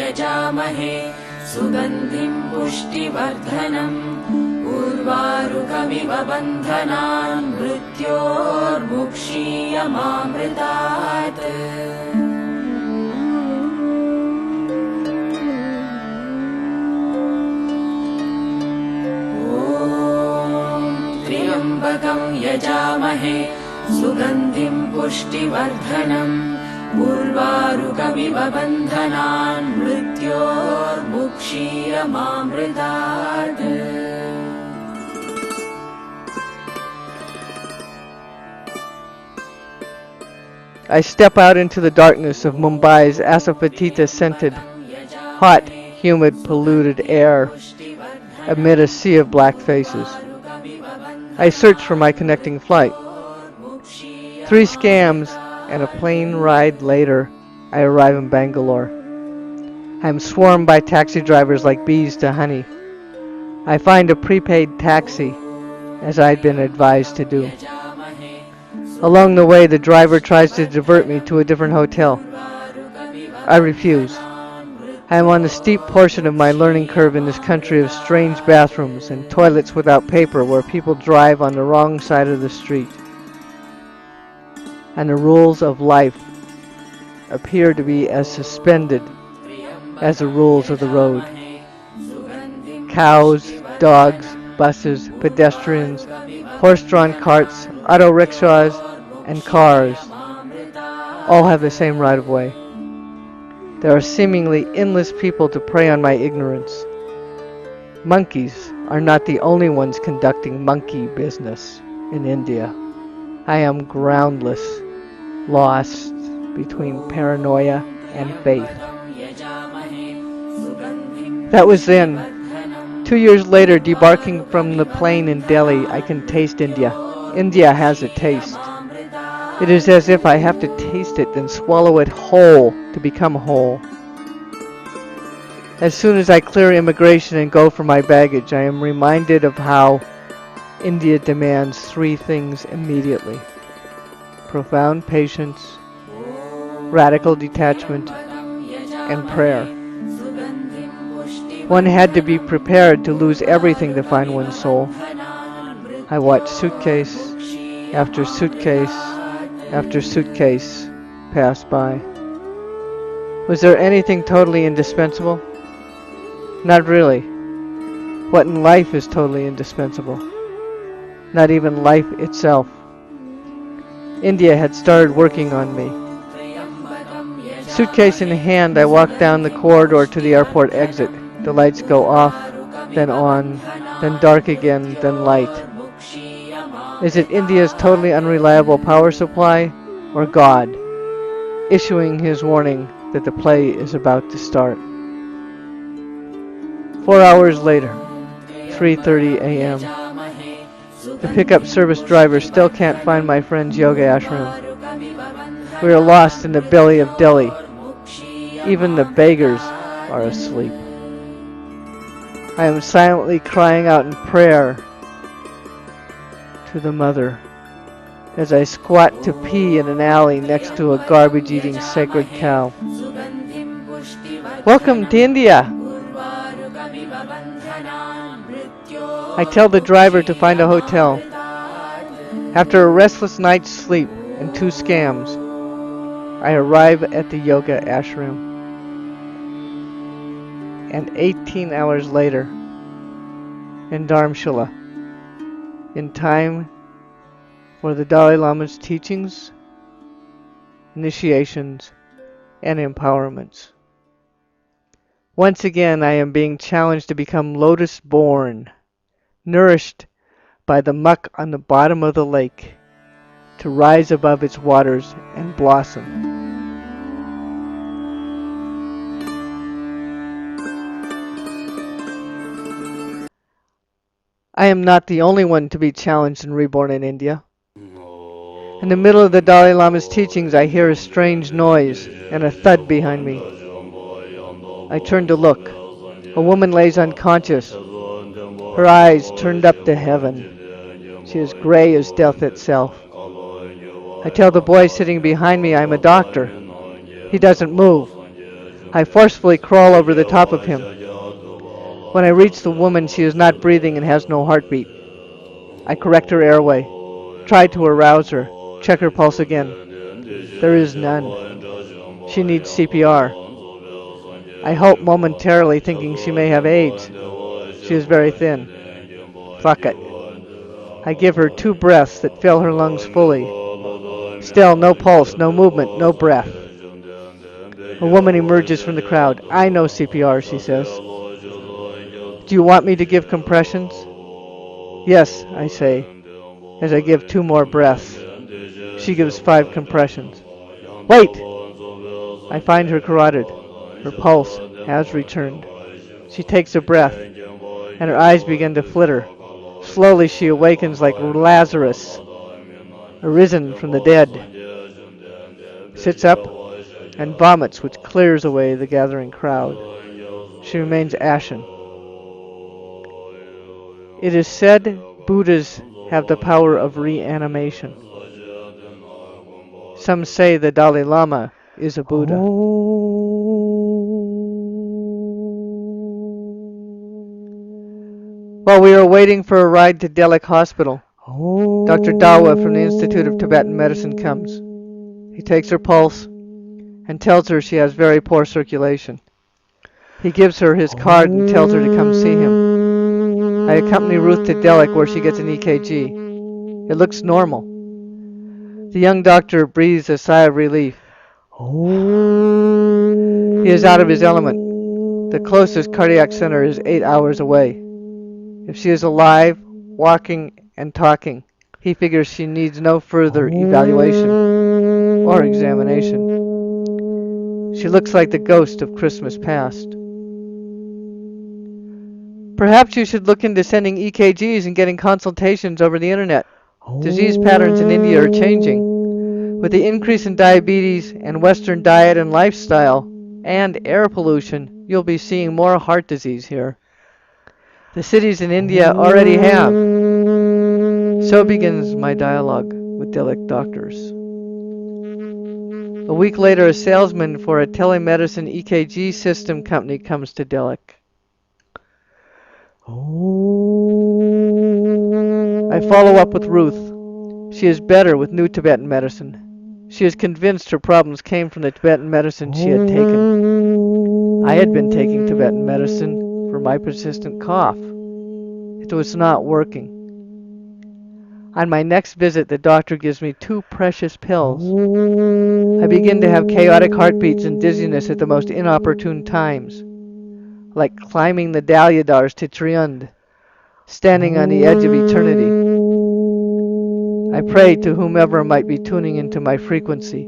यजामहे सुगन्धिं पुष्टिवर्धनम् उर्वारुकमिव बन्धनान् मृत्योर्मुक्षीयमामृतात् त्र्यम्बकं यजामहे सुगन्धिं पुष्टिवर्धनम् उर्वारुकमिव बन्धनान् मृत्योर्मुक्षीयमामृतात् I step out into the darkness of Mumbai's asafoetida-scented, hot, humid, polluted air amid a sea of black faces. I search for my connecting flight. 3 scams and a plane ride later, I arrive in Bangalore. I am swarmed by taxi drivers like bees to honey. I find a prepaid taxi, as I'd been advised to do. Along the way, the driver tries to divert me to a different hotel. I refuse. I am on the steep portion of my learning curve in this country of strange bathrooms and toilets without paper where people drive on the wrong side of the street. And the rules of life appear to be as suspended as the rules of the road. Cows, dogs, buses, pedestrians, horse-drawn carts, auto rickshaws, and cars all have the same right-of-way. There are seemingly endless people to prey on my ignorance. Monkeys are not the only ones conducting monkey business in India. I am groundless, lost between paranoia and faith. That was then. 2 years later, debarking from the plane in Delhi, I can taste India. India has a taste. It is as if I have to taste it, then swallow it whole to become whole. As soon as I clear immigration and go for my baggage, I am reminded of how India demands 3 things immediately: profound patience, radical detachment, and prayer. One had to be prepared to lose everything to find one's soul. I watched suitcase after suitcase after suitcase pass by. Was there anything totally indispensable? Not really. What in life is totally indispensable? Not even life itself. India had started working on me. Suitcase in hand, I walk down the corridor to the airport exit. The lights go off, then on, then dark again, then light. Is it India's totally unreliable power supply, or God issuing his warning that the play is about to start? 4 hours later, 3:30 a.m. The pickup service driver still can't find my friend's yoga ashram. We are lost in the belly of Delhi. Even the beggars are asleep. I am silently crying out in prayer to the mother as I squat to pee in an alley next to a garbage-eating sacred cow. Welcome to India! I tell the driver to find a hotel. After a restless night's sleep and 2 scams, I arrive at the yoga ashram. And 18 hours later, in Dharamshala, in time for the Dalai Lama's teachings, initiations, and empowerments. Once again, I am being challenged to become lotus-born, nourished by the muck on the bottom of the lake, to rise above its waters and blossom. I am not the only one to be challenged and reborn in India. In the middle of the Dalai Lama's teachings, I hear a strange noise and a thud behind me. I turn to look. A woman lays unconscious, her eyes turned up to heaven. She is gray as death itself. I tell the boy sitting behind me I'm a doctor. He doesn't move. I forcefully crawl over the top of him. When I reach the woman, she is not breathing and has no heartbeat. I correct her airway, try to arouse her, check her pulse again. There is none. She needs CPR. I halt momentarily, thinking she may have AIDS. She is very thin. Fuck it. I give her 2 breaths that fill her lungs fully. Still, no pulse, no movement, no breath. A woman emerges from the crowd. I know CPR, she says. Do you want me to give compressions? Yes, I say, as I give 2 more breaths. She gives 5 compressions. Wait! I find her carotid. Her pulse has returned. She takes a breath, and her eyes begin to flitter. Slowly she awakens like Lazarus, arisen from the dead, sits up, and vomits, which clears away the gathering crowd. She remains ashen. It is said Buddhas have the power of reanimation. Some say the Dalai Lama is a Buddha. While we are waiting for a ride to Delek Hospital, Dr. Dawa from the Institute of Tibetan Medicine comes. He takes her pulse and tells her she has very poor circulation. He gives her his card and tells her to come see him. I accompany Ruth to Delek where she gets an EKG. It looks normal. The young doctor breathes a sigh of relief. He is out of his element. The closest cardiac center is 8 hours away. If she is alive, walking, and talking, he figures she needs no further evaluation or examination. She looks like the ghost of Christmas past. Perhaps you should look into sending EKGs and getting consultations over the internet. Disease patterns in India are changing. With the increase in diabetes and Western diet and lifestyle and air pollution, you'll be seeing more heart disease here. The cities in India already have. So begins my dialogue with Delek doctors. A week later, a salesman for a telemedicine EKG system company comes to Delek. I follow up with Ruth. She is better with new Tibetan medicine. She is convinced her problems came from the Tibetan medicine she had taken. I had been taking Tibetan medicine for my persistent cough. It was not working. On my next visit, the doctor gives me 2 precious pills. I begin to have chaotic heartbeats and dizziness at the most inopportune times, like climbing the Dalyadars to Triund, standing on the edge of eternity. I pray to whomever might be tuning into my frequency,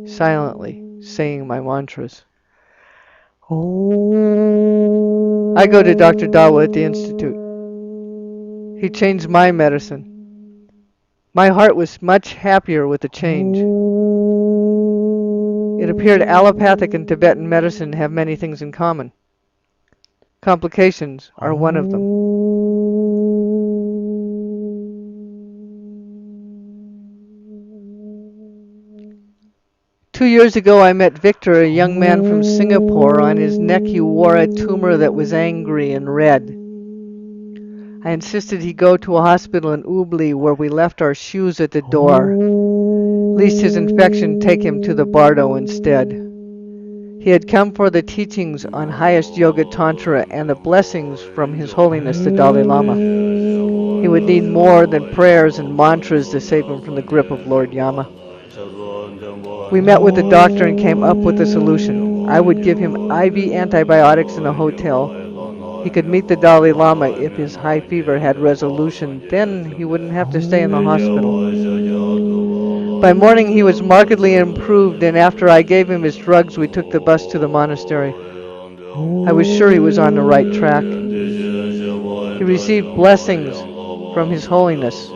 silently saying my mantras. I go to Dr. Dawa at the Institute. He changed my medicine. My heart was much happier with the change. It appeared allopathic and Tibetan medicine have many things in common. Complications are one of them. 2 years ago, I met Victor, a young man from Singapore. On his neck, he wore a tumor that was angry and red. I insisted he go to a hospital in Ubli where we left our shoes at the door, lest his infection take him to the Bardo instead. He had come for the teachings on highest yoga tantra and the blessings from His Holiness the Dalai Lama. He would need more than prayers and mantras to save him from the grip of Lord Yama. We met with the doctor and came up with a solution. I would give him IV antibiotics in a hotel. He could meet the Dalai Lama if his high fever had resolution. Then he wouldn't have to stay in the hospital. By morning he was markedly improved, and after I gave him his drugs, we took the bus to the monastery. I was sure he was on the right track. He received blessings from His Holiness,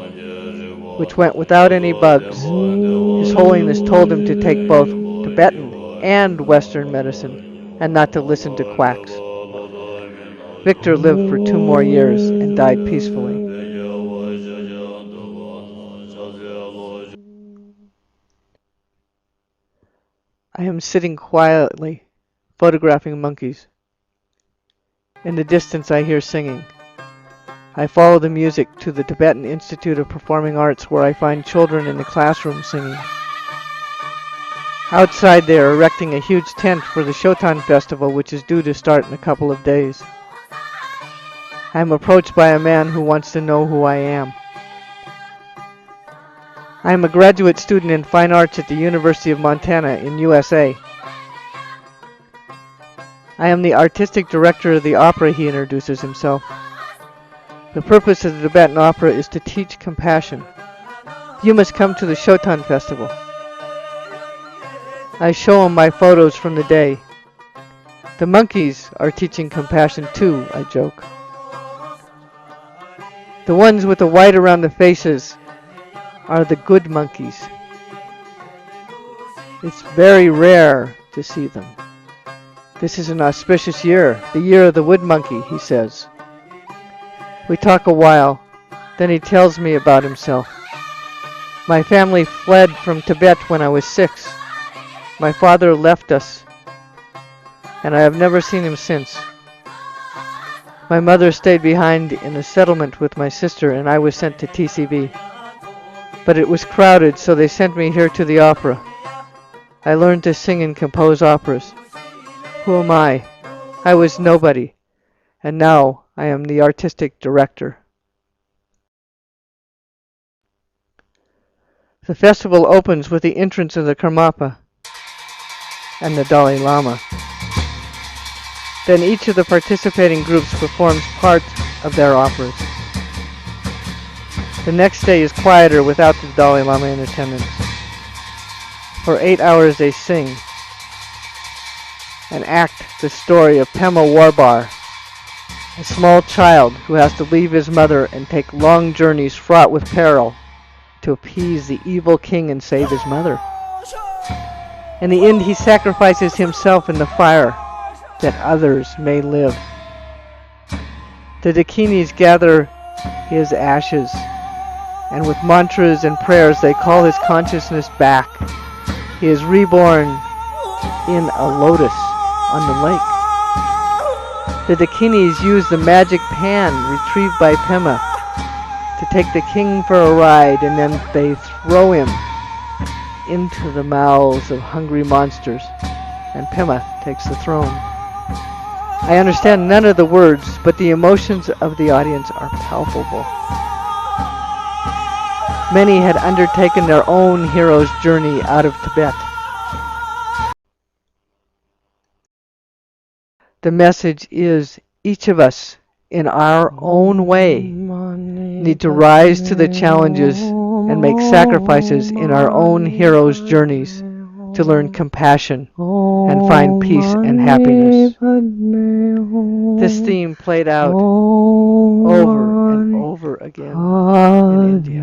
which went without any bugs. His Holiness told him to take both Tibetan and Western medicine, and not to listen to quacks. Victor lived for 2 more years and died peacefully. I am sitting quietly, photographing monkeys. In the distance I hear singing. I follow the music to the Tibetan Institute of Performing Arts where I find children in the classroom singing. Outside they are erecting a huge tent for the Shotan festival which is due to start in a couple of days. I am approached by a man who wants to know who I am. I am a graduate student in fine arts at the University of Montana in USA. I am the artistic director of the opera, he introduces himself. The purpose of the Tibetan opera is to teach compassion. You must come to the Shotan festival. I show him my photos from the day. The monkeys are teaching compassion too, I joke. The ones with the white around the faces are the good monkeys. It's very rare to see them. This is an auspicious year, the year of the wood monkey, he says. We talk a while, then he tells me about himself. My family fled from Tibet when I was 6. My father left us, and I have never seen him since. My mother stayed behind in a settlement with my sister, and I was sent to TCB. But it was crowded, so they sent me here to the opera. I learned to sing and compose operas. Who am I? I was nobody, and now I am the artistic director. The festival opens with the entrance of the Karmapa and the Dalai Lama. Then each of the participating groups performs part of their operas. The next day is quieter without the Dalai Lama in attendance. For 8 hours they sing and act the story of Pema Warbar, a small child who has to leave his mother and take long journeys fraught with peril to appease the evil king and save his mother. In the end, he sacrifices himself in the fire that others may live. The Dakinis gather his ashes, and with mantras and prayers they call his consciousness back. He is reborn in a lotus on the lake. The Dakinis use the magic pan retrieved by Pema to take the king for a ride, and then they throw him into the mouths of hungry monsters, and Pema takes the throne. I understand none of the words, but the emotions of the audience are palpable. Many had undertaken their own hero's journey out of Tibet. The message is each of us, in our own way, need to rise to the challenges and make sacrifices in our own hero's journeys to learn compassion and find peace and happiness. This theme played out over and over again in India.